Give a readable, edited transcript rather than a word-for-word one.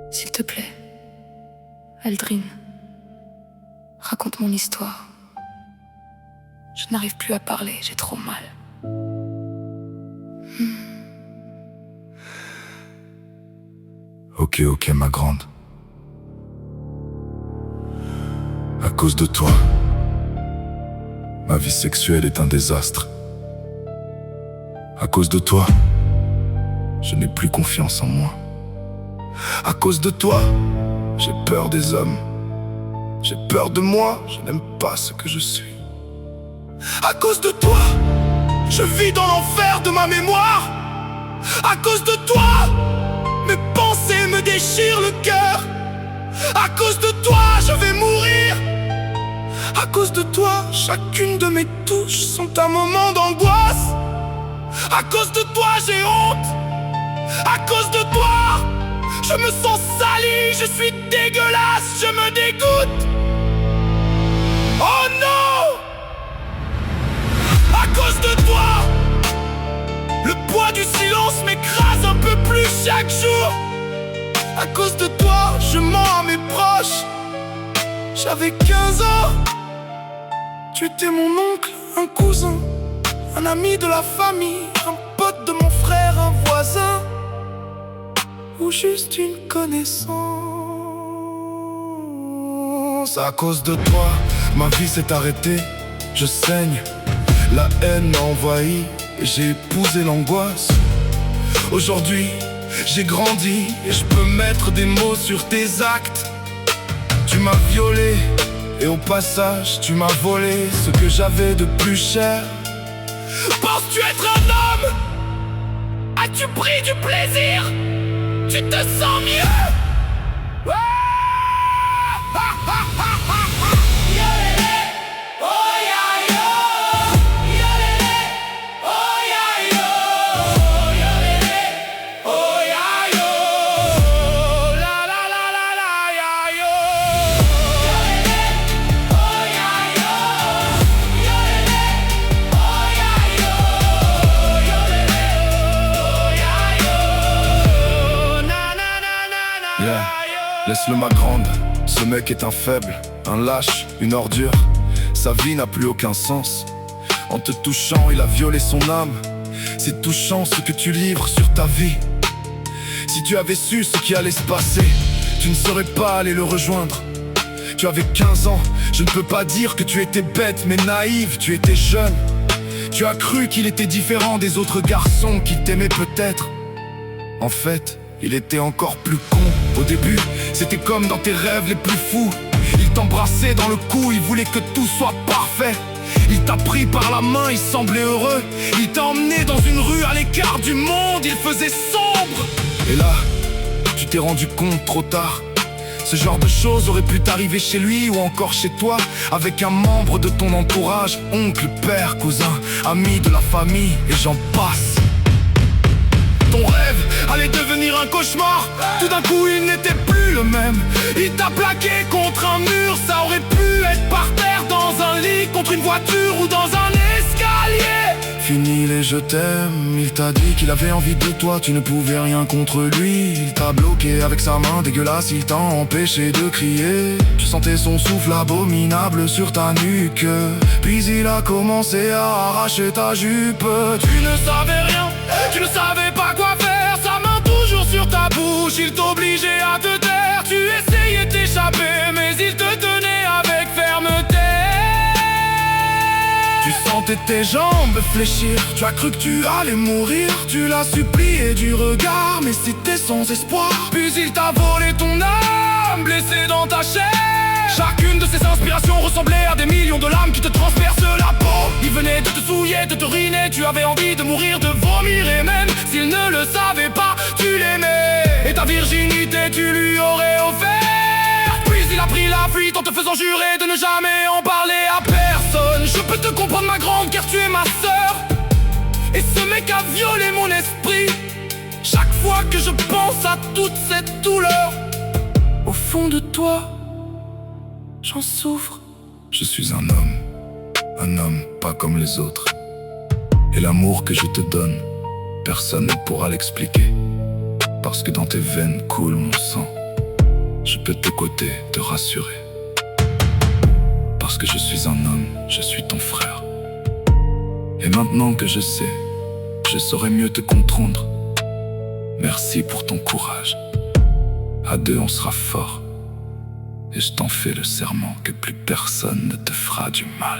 S'il te plaît, Aldrin, raconte mon histoire. Je n'arrive plus à parler, j'ai trop mal. Ok, ma grande. À cause de toi, ma vie sexuelle est un désastre. À cause de toi, je n'ai plus confiance en moi. À cause de toi, j'ai peur des hommes. J'ai peur de moi, je n'aime pas ce que je suis. À cause de toi, je vis dans l'enfer de ma mémoire. À cause de toi, mes pensées me déchirent le cœur. À cause de toi, je vais mourir. À cause de toi, chacune de mes touches sont un moment d'angoisse. À cause de toi, j'ai honte. À cause de toi, je me sens sali, je suis dégueulasse, je me dégoûte. Oh non! À cause de toi, le poids du silence m'écrase un peu plus chaque jour. À cause de toi, je mens à mes proches. J'avais 15 ans. Tu étais mon oncle, un cousin, un ami de la famille, un pote de mon frère, un voisin, ou juste une connaissance. À cause de toi, ma vie s'est arrêtée. Je saigne, la haine m'a envahi et j'ai épousé l'angoisse. Aujourd'hui, j'ai grandi et je peux mettre des mots sur tes actes. Tu m'as violé et au passage, tu m'as volé ce que j'avais de plus cher. Penses-tu être un homme? As-tu pris du plaisir? Tu te sens mieux? Laisse-le ma grande, ce mec est un faible, un lâche, une ordure. Sa vie n'a plus aucun sens. En te touchant, il a violé son âme. C'est touchant ce que tu livres sur ta vie. Si tu avais su ce qui allait se passer, tu ne serais pas allé le rejoindre. Tu avais 15 ans, je ne peux pas dire que tu étais bête mais naïve, tu étais jeune. Tu as cru qu'il était différent des autres garçons qui t'aimaient peut-être. En fait, il était encore plus con. Au début, c'était comme dans tes rêves les plus fous. Il t'embrassait dans le cou, il voulait que tout soit parfait. Il t'a pris par la main, il semblait heureux. Il t'a emmené dans une rue à l'écart du monde, il faisait sombre. Et là, tu t'es rendu compte trop tard. Ce genre de choses aurait pu t'arriver chez lui ou encore chez toi, avec un membre de ton entourage, oncle, père, cousin, ami de la famille, et j'en passe. Ton rêve allait devenir un cauchemar. Tout d'un coup il n'était plus le même. Il t'a plaqué contre un mur. Ça aurait pu être par terre, dans un lit, contre une voiture ou dans un escalier. Fini les je t'aime. Il t'a dit qu'il avait envie de toi. Tu ne pouvais rien contre lui. Il t'a bloqué avec sa main dégueulasse. Il t'a empêché de crier. Tu sentais son souffle abominable sur ta nuque. Puis il a commencé à arracher ta jupe. Tu ne savais rien, tu ne savais pas quoi faire. Sa main toujours sur ta bouche, il t'obligeait à te taire. Tu essayais d'échapper, mais il te tenait avec fermeté. Tu sentais tes jambes fléchir, tu as cru que tu allais mourir. Tu l'as supplié du regard, mais c'était sans espoir. Puis il t'a volé ton âme, blessé dans ta chair. Chacune de ces inspirations ressemblait à des millions de lames qui te transpercent la peau. Il venait de te souiller, de te ruiner. Tu avais envie de mourir, de vomir. Et même s'il ne le savait pas, tu l'aimais. Et ta virginité tu lui aurais offert. Puis il a pris la fuite en te faisant jurer de ne jamais en parler à personne. Je peux te comprendre ma grande car tu es ma sœur. Et ce mec a violé mon esprit. Chaque fois que je pense à toute cette douleur, au fond de toi, j'en souffre. Je suis un homme pas comme les autres. Et l'amour que je te donne, personne ne pourra l'expliquer. Parce que dans tes veines coule mon sang. je peux t'écouter, te rassurer. Parce que je suis un homme, je suis ton frère. Et maintenant que je sais, je saurais mieux te comprendre. Merci pour ton courage. À deux on sera fort. Et je t'en fais le serment que plus personne ne te fera du mal.